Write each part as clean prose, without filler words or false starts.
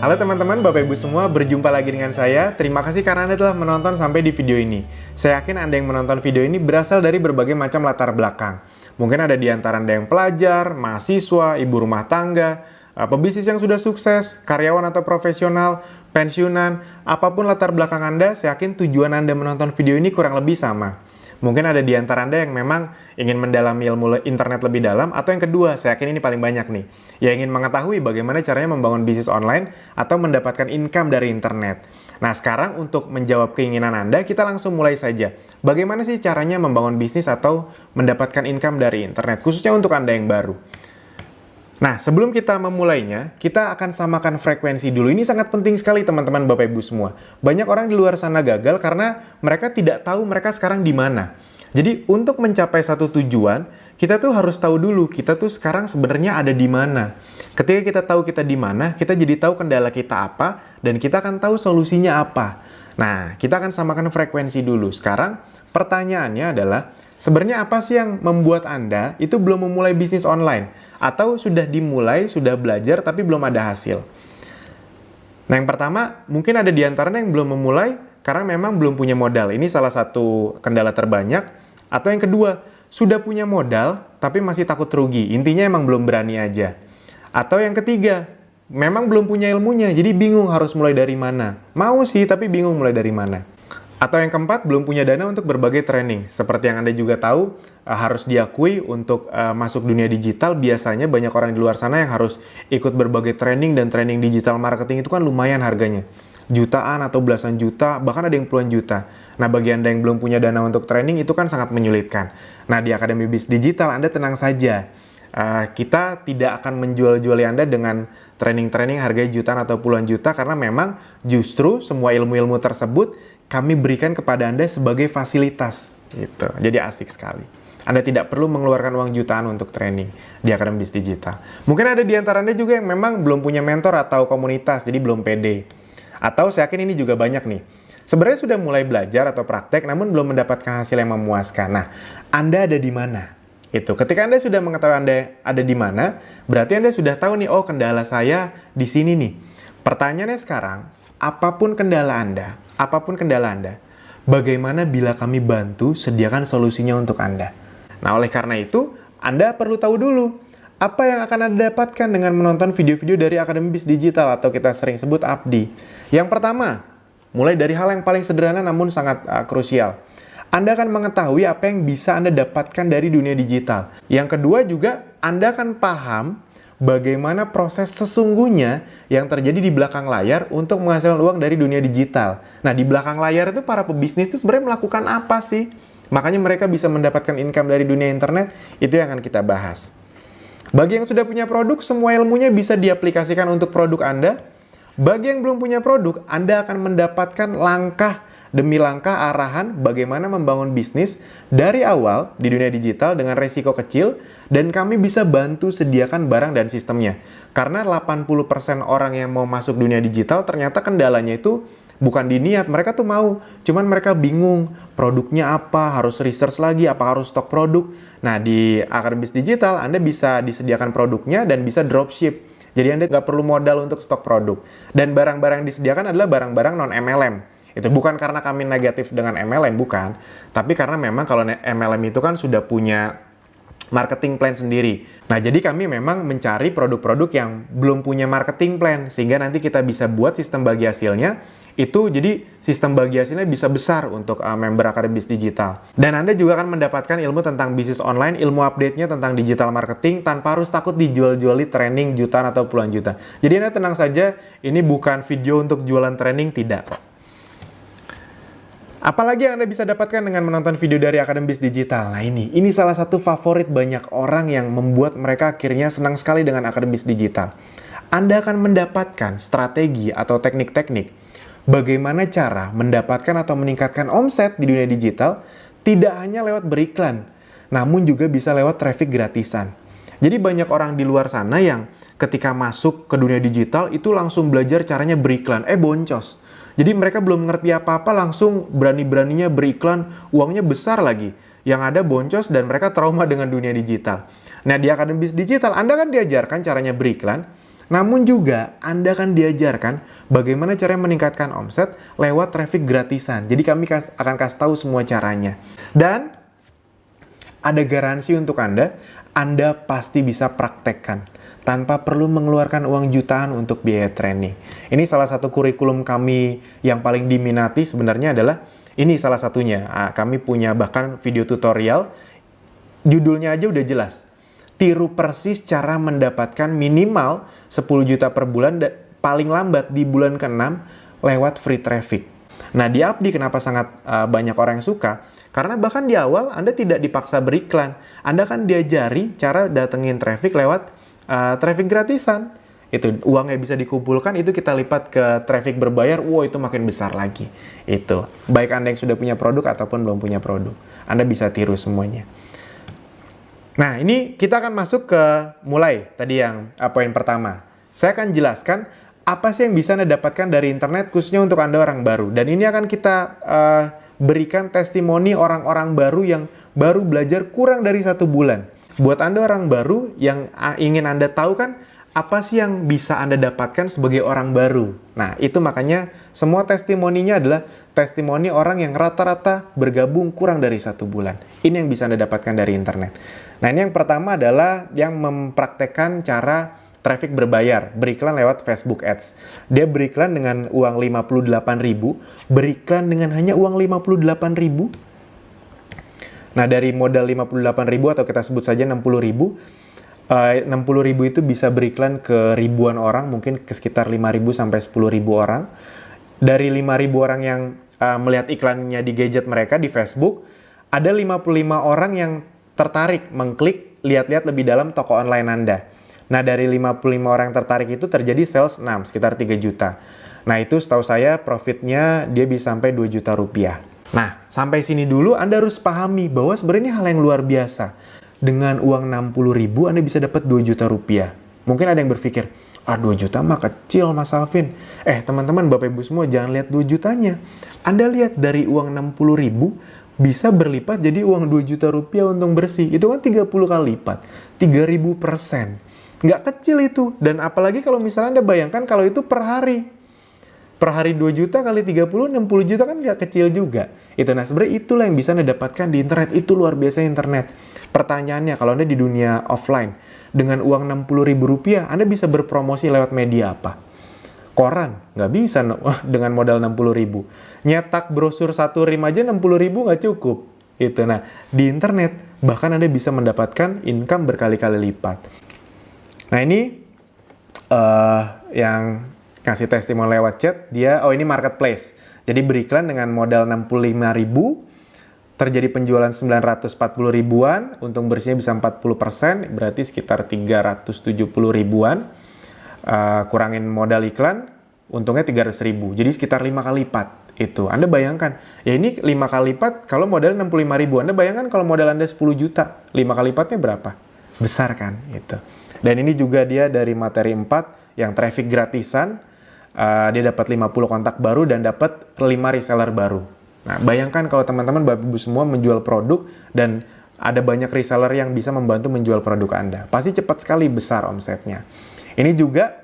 Halo teman-teman, Bapak Ibu semua, berjumpa lagi dengan saya. Terima kasih karena Anda telah menonton sampai di video ini. Saya yakin Anda yang menonton video ini berasal dari berbagai macam latar belakang. Mungkin ada di antara Anda yang pelajar, mahasiswa, ibu rumah tangga, pebisnis yang sudah sukses, karyawan atau profesional, pensiunan, apapun latar belakang Anda, saya yakin tujuan Anda menonton video ini kurang lebih sama. Mungkin ada di antara Anda yang memang ingin mendalami ilmu internet lebih dalam, atau yang kedua, saya yakin ini paling banyak nih, yang ingin mengetahui bagaimana caranya membangun bisnis online atau mendapatkan income dari internet. Nah, sekarang untuk menjawab keinginan Anda, kita langsung mulai saja. Bagaimana sih caranya membangun bisnis atau mendapatkan income dari internet, khususnya untuk Anda yang baru? Nah, sebelum kita memulainya, kita akan samakan frekuensi dulu. Ini sangat penting sekali teman-teman Bapak Ibu semua. Banyak orang di luar sana gagal karena mereka tidak tahu mereka sekarang di mana. Jadi, untuk mencapai satu tujuan, kita tuh harus tahu dulu kita tuh sekarang sebenarnya ada di mana. Ketika kita tahu kita di mana, kita jadi tahu kendala kita apa, dan kita akan tahu solusinya apa. Nah, kita akan samakan frekuensi dulu. Sekarang, pertanyaannya adalah, sebenarnya apa sih yang membuat Anda itu belum memulai bisnis online? Atau sudah dimulai, sudah belajar, tapi belum ada hasil? Nah, yang pertama, mungkin ada di antaranya yang belum memulai karena memang belum punya modal. Ini salah satu kendala terbanyak. Atau yang kedua, sudah punya modal, tapi masih takut rugi. Intinya emang belum berani aja. Atau yang ketiga, memang belum punya ilmunya, jadi bingung harus mulai dari mana. Mau sih, tapi bingung mulai dari mana. Atau yang keempat, belum punya dana untuk berbagai training. Seperti yang Anda juga tahu, harus diakui untuk masuk dunia digital, biasanya banyak orang di luar sana yang harus ikut berbagai training, dan training digital marketing itu kan lumayan harganya. Jutaan atau belasan juta, bahkan ada yang puluhan juta. Nah, bagi Anda yang belum punya dana untuk training, itu kan sangat menyulitkan. Nah, di Akademi Bisnis Digital, Anda tenang saja. Kita tidak akan menjual-juali Anda dengan training-training harganya jutaan atau puluhan juta, karena memang justru semua ilmu-ilmu tersebut kami berikan kepada Anda sebagai fasilitas, gitu. Jadi asik sekali. Anda tidak perlu mengeluarkan uang jutaan untuk training di Akademi Bisnis Digital. Mungkin ada di antara Anda juga yang memang belum punya mentor atau komunitas, jadi belum pede. Atau saya yakin ini juga banyak nih. Sebenarnya sudah mulai belajar atau praktek, namun belum mendapatkan hasil yang memuaskan. Nah, Anda ada di mana? Itu. Ketika Anda sudah mengetahui Anda ada di mana, berarti Anda sudah tahu nih, oh kendala saya di sini nih. Pertanyaannya sekarang, apapun kendala Anda, bagaimana bila kami bantu sediakan solusinya untuk Anda? Nah, oleh karena itu, Anda perlu tahu dulu, apa yang akan Anda dapatkan dengan menonton video-video dari Akademi Bisnis Digital atau kita sering sebut ABDI. Yang pertama, mulai dari hal yang paling sederhana namun sangat krusial. Anda akan mengetahui apa yang bisa Anda dapatkan dari dunia digital. Yang kedua juga, Anda akan paham bagaimana proses sesungguhnya yang terjadi di belakang layar untuk menghasilkan uang dari dunia digital. Nah, di belakang layar itu para pebisnis itu sebenarnya melakukan apa sih? Makanya mereka bisa mendapatkan income dari dunia internet, itu yang akan kita bahas. Bagi yang sudah punya produk, semua ilmunya bisa diaplikasikan untuk produk Anda. Bagi yang belum punya produk, Anda akan mendapatkan langkah demi langkah arahan bagaimana membangun bisnis dari awal di dunia digital dengan resiko kecil, dan kami bisa bantu sediakan barang dan sistemnya. Karena 80% orang yang mau masuk dunia digital ternyata kendalanya itu bukan di niat, mereka tuh mau, cuman mereka bingung produknya apa, harus research lagi, apa harus stok produk. Nah, di Akademi Bisnis Digital Anda bisa disediakan produknya dan bisa dropship. Jadi Anda nggak perlu modal untuk stok produk. Dan barang-barang yang disediakan adalah barang-barang non-MLM. Itu bukan karena kami negatif dengan MLM, bukan. Tapi karena memang kalau MLM itu kan sudah punya marketing plan sendiri. Nah, jadi kami memang mencari produk-produk yang belum punya marketing plan, sehingga nanti kita bisa buat sistem bagi hasilnya. Itu jadi sistem bagi hasilnya bisa besar untuk member Akademi Bisnis Digital. Dan Anda juga akan mendapatkan ilmu tentang bisnis online, ilmu update-nya tentang digital marketing, tanpa harus takut dijual-juali training jutaan atau puluhan juta. Jadi Anda tenang saja, ini bukan video untuk jualan training, tidak. Apalagi yang Anda bisa dapatkan dengan menonton video dari Akademi Bisnis Digital. Nah, ini salah satu favorit banyak orang yang membuat mereka akhirnya senang sekali dengan Akademi Bisnis Digital. Anda akan mendapatkan strategi atau teknik-teknik bagaimana cara mendapatkan atau meningkatkan omset di dunia digital, tidak hanya lewat beriklan, namun juga bisa lewat traffic gratisan. Jadi banyak orang di luar sana yang ketika masuk ke dunia digital itu langsung belajar caranya beriklan, boncos. Jadi mereka belum ngerti apa-apa, langsung berani-beraninya beriklan, uangnya besar lagi. Yang ada boncos dan mereka trauma dengan dunia digital. Nah, di Akademi Bisnis Digital Anda kan diajarkan caranya beriklan, Namun juga Anda akan diajarkan bagaimana cara meningkatkan omset lewat traffic gratisan. Jadi kami akan kasih tahu semua caranya. Dan ada garansi untuk Anda pasti bisa praktekkan tanpa perlu mengeluarkan uang jutaan untuk biaya training. Ini salah satu kurikulum kami yang paling diminati sebenarnya adalah ini salah satunya. Kami punya bahkan video tutorial, judulnya aja udah jelas. Tiru persis cara mendapatkan minimal 10 juta per bulan paling lambat di bulan ke-6 lewat free traffic. Nah, di Abdi kenapa sangat banyak orang yang suka? Karena bahkan di awal Anda tidak dipaksa beriklan. Anda kan diajari cara datengin traffic lewat traffic gratisan. Itu uangnya bisa dikumpulkan, itu kita lipat ke traffic berbayar, itu makin besar lagi. Itu baik Anda yang sudah punya produk ataupun belum punya produk, Anda bisa tiru semuanya. Nah, ini kita akan masuk ke mulai tadi yang poin pertama. Saya akan jelaskan apa sih yang bisa Anda dapatkan dari internet khususnya untuk Anda orang baru. Dan ini akan kita berikan testimoni orang-orang baru yang baru belajar kurang dari 1 bulan. Buat Anda orang baru yang ingin Anda tahu kan apa sih yang bisa Anda dapatkan sebagai orang baru. Nah, itu makanya semua testimoninya adalah testimoni orang yang rata-rata bergabung kurang dari 1 bulan. Ini yang bisa Anda dapatkan dari internet. Nah, ini yang pertama adalah yang mempraktekkan cara traffic berbayar, beriklan lewat Facebook Ads. Dia beriklan dengan uang 58.000, beriklan dengan hanya uang 58.000. Nah, dari modal 58.000 atau kita sebut saja 60.000, 60.000 itu bisa beriklan ke ribuan orang, mungkin ke sekitar 5.000 sampai 10.000 orang. Dari 5.000 orang yang melihat iklannya di gadget mereka di Facebook, ada 55 orang yang tertarik mengklik lihat-lihat lebih dalam toko online Anda. Nah, dari 55 orang yang tertarik itu terjadi sales 6, sekitar 3 juta. Nah, itu setahu saya profitnya dia bisa sampai 2 juta rupiah. Nah, sampai sini dulu Anda harus pahami bahwa sebenarnya ini hal yang luar biasa. Dengan uang 60.000 Anda bisa dapat 2 juta rupiah. Mungkin ada yang berpikir, 2 juta mah kecil Mas Alvin. Teman-teman, Bapak Ibu semua jangan lihat 2 jutanya. Anda lihat dari uang 60.000 bisa berlipat jadi uang 2 juta rupiah untung bersih. Itu kan 30 kali lipat. 3.000%. Nggak kecil itu. Dan apalagi kalau misalnya Anda bayangkan kalau itu per hari. Per hari 2 juta kali 30, 60 juta kan nggak kecil juga. Itu, nah sebenarnya itulah yang bisa Anda dapatkan di internet. Itu luar biasa internet. Pertanyaannya, kalau Anda di dunia offline, dengan uang 60.000 rupiah, Anda bisa berpromosi lewat media apa? Koran? Nggak bisa dengan modal 60.000. Nyetak brosur 1 rim aja 60.000 nggak cukup. Itu, nah di internet, bahkan Anda bisa mendapatkan income berkali-kali lipat. Nah ini yang kasih testimoni lewat chat, dia, ini marketplace. Jadi beriklan dengan modal 65.000, terjadi penjualan 940 ribuan, untung bersihnya bisa 40%, berarti sekitar 370 ribuan. Kurangin modal iklan, untungnya 300 ribu, jadi sekitar 5 kali lipat. Itu, Anda bayangkan, ya ini 5 kali lipat kalau modal 65 ribu, Anda bayangkan kalau modal Anda 10 juta, 5 kali lipatnya berapa? Besar kan? Itu. Dan ini juga dia dari materi 4, yang traffic gratisan, dia dapat 50 kontak baru dan dapat 5 reseller baru. Nah, bayangkan kalau teman-teman Bapak Ibu semua menjual produk dan ada banyak reseller yang bisa membantu menjual produk Anda. Pasti cepat sekali besar omsetnya. Ini juga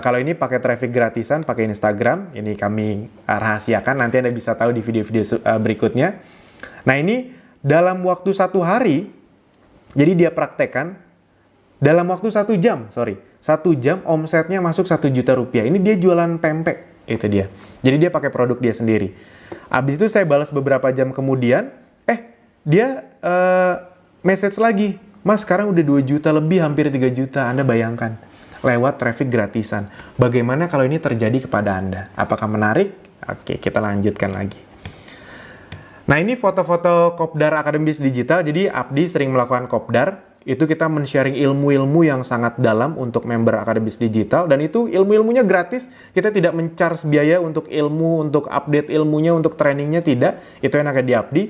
kalau ini pakai traffic gratisan, pakai Instagram, ini kami rahasiakan, nanti Anda bisa tahu di video-video berikutnya. Nah, ini dalam waktu 1 hari, jadi dia praktekkan, dalam waktu 1 jam, 1 jam omsetnya masuk 1 juta rupiah. Ini dia jualan pempek, itu dia. Jadi dia pakai produk dia sendiri. Abis itu saya balas beberapa jam kemudian, dia message lagi, Mas sekarang udah 2 juta lebih, hampir 3 juta, Anda bayangkan. Lewat traffic gratisan. Bagaimana kalau ini terjadi kepada Anda? Apakah menarik? Oke, kita lanjutkan lagi. Nah, ini foto-foto Kopdar Akademis Digital. Jadi, Abdi sering melakukan Kopdar. Itu kita men-sharing ilmu-ilmu yang sangat dalam untuk member Akademis Digital. Dan itu ilmu-ilmunya gratis. Kita tidak men-charge biaya untuk ilmu, untuk update ilmunya, untuk trainingnya, tidak. Itu yang akan di Abdi.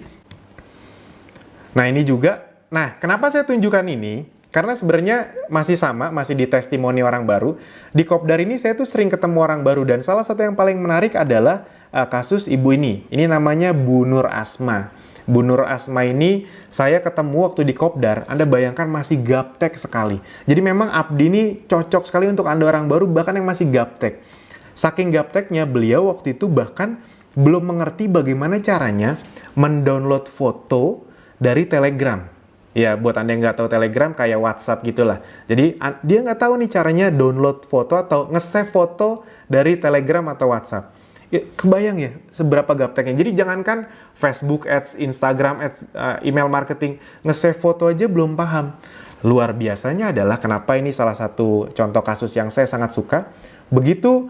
Nah, ini juga. Nah, kenapa saya tunjukkan ini? Karena sebenarnya masih sama, masih di testimoni orang baru. Di Kopdar ini saya tuh sering ketemu orang baru. Dan salah satu yang paling menarik adalah kasus ibu ini. Ini namanya Bu Nur Asma. Bu Nur Asma ini saya ketemu waktu di Kopdar, Anda bayangkan masih gaptek sekali. Jadi memang Abdi ini cocok sekali untuk Anda orang baru, bahkan yang masih gaptek. Saking gapteknya, beliau waktu itu bahkan belum mengerti bagaimana caranya mendownload foto dari Telegram. Ya, buat Anda yang nggak tahu Telegram, kayak WhatsApp gitulah. Jadi, dia nggak tahu nih caranya download foto atau nge-save foto dari Telegram atau WhatsApp. Ya, kebayang ya seberapa gapteknya. Jadi jangankan Facebook Ads, Instagram Ads, email marketing, nge-save foto aja belum paham. Luar biasanya adalah kenapa ini salah satu contoh kasus yang saya sangat suka. Begitu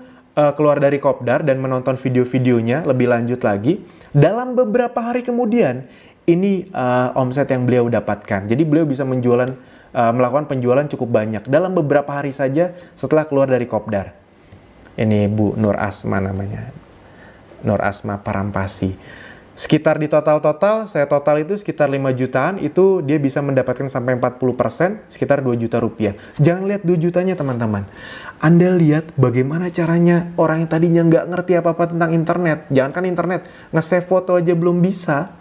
keluar dari Kopdar dan menonton video-videonya lebih lanjut lagi, dalam beberapa hari kemudian, ini omset yang beliau dapatkan. Jadi beliau bisa melakukan penjualan cukup banyak dalam beberapa hari saja setelah keluar dari Kopdar. Ini Bu Nur Asma namanya. Nur Asma Parampasi. Sekitar di total, saya total itu sekitar 5 jutaan, itu dia bisa mendapatkan sampai 40%, sekitar 2 juta rupiah. Jangan lihat 2 jutanya teman-teman. Anda lihat bagaimana caranya orang yang tadinya nggak ngerti apa-apa tentang internet, jangankan internet, nge-save foto aja belum bisa,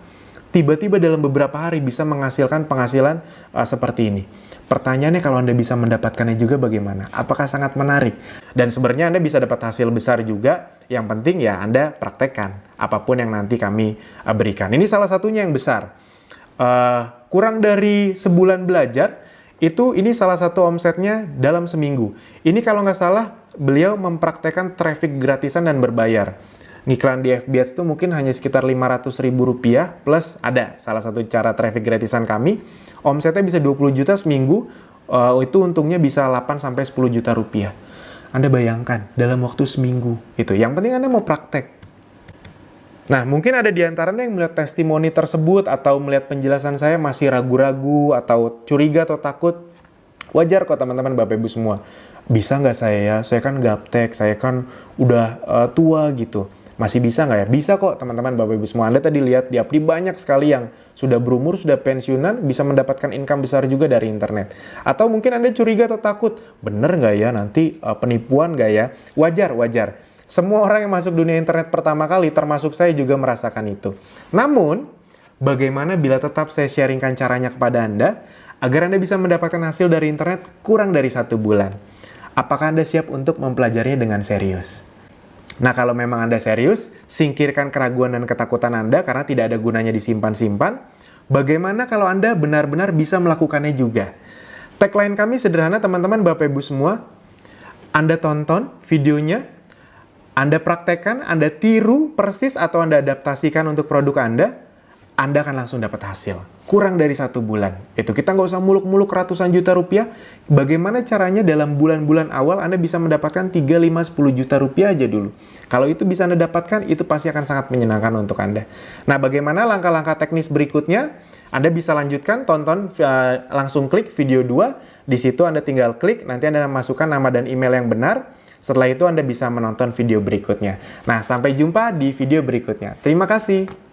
tiba-tiba dalam beberapa hari bisa menghasilkan penghasilan seperti ini. Pertanyaannya kalau Anda bisa mendapatkannya juga bagaimana? Apakah sangat menarik? Dan sebenarnya Anda bisa dapat hasil besar juga, yang penting ya Anda praktekkan apapun yang nanti kami berikan. Ini salah satunya yang besar. Kurang dari sebulan belajar, ini salah satu omsetnya dalam seminggu. Ini kalau nggak salah, beliau mempraktekkan traffic gratisan dan berbayar. Ngiklan di FB Ads itu mungkin hanya sekitar Rp500.000 plus ada salah satu cara traffic gratisan kami. Omsetnya bisa 20 juta seminggu, itu untungnya bisa 8-10 juta rupiah. Anda bayangkan dalam waktu seminggu itu. Yang penting Anda mau praktek. Nah, mungkin ada di antara Anda yang melihat testimoni tersebut atau melihat penjelasan saya masih ragu-ragu atau curiga atau takut. Wajar kok teman-teman Bapak Ibu semua. Bisa nggak saya ya? Saya kan gaptek, saya kan udah tua gitu. Masih bisa nggak ya? Bisa kok teman-teman Bapak Ibu semua. Anda tadi lihat di Abdi banyak sekali yang sudah berumur, sudah pensiunan, bisa mendapatkan income besar juga dari internet. Atau mungkin Anda curiga atau takut, bener nggak ya nanti penipuan nggak ya? Wajar. Semua orang yang masuk dunia internet pertama kali, termasuk saya juga merasakan itu. Namun, bagaimana bila tetap saya sharingkan caranya kepada Anda, agar Anda bisa mendapatkan hasil dari internet kurang dari 1 bulan? Apakah Anda siap untuk mempelajarinya dengan serius? Nah, kalau memang Anda serius, singkirkan keraguan dan ketakutan Anda karena tidak ada gunanya disimpan-simpan. Bagaimana kalau Anda benar-benar bisa melakukannya juga? Tagline kami sederhana teman-teman Bapak Ibu semua. Anda tonton videonya, Anda praktekkan, Anda tiru persis atau Anda adaptasikan untuk produk Anda akan langsung dapat hasil. Kurang dari 1 bulan. Itu kita nggak usah muluk-muluk ratusan juta rupiah. Bagaimana caranya dalam bulan-bulan awal Anda bisa mendapatkan 3, 5, 10 juta rupiah aja dulu. Kalau itu bisa Anda dapatkan, itu pasti akan sangat menyenangkan untuk Anda. Nah, bagaimana langkah-langkah teknis berikutnya? Anda bisa lanjutkan, tonton, langsung klik video 2. Di situ Anda tinggal klik, nanti Anda masukkan nama dan email yang benar. Setelah itu Anda bisa menonton video berikutnya. Nah, sampai jumpa di video berikutnya. Terima kasih.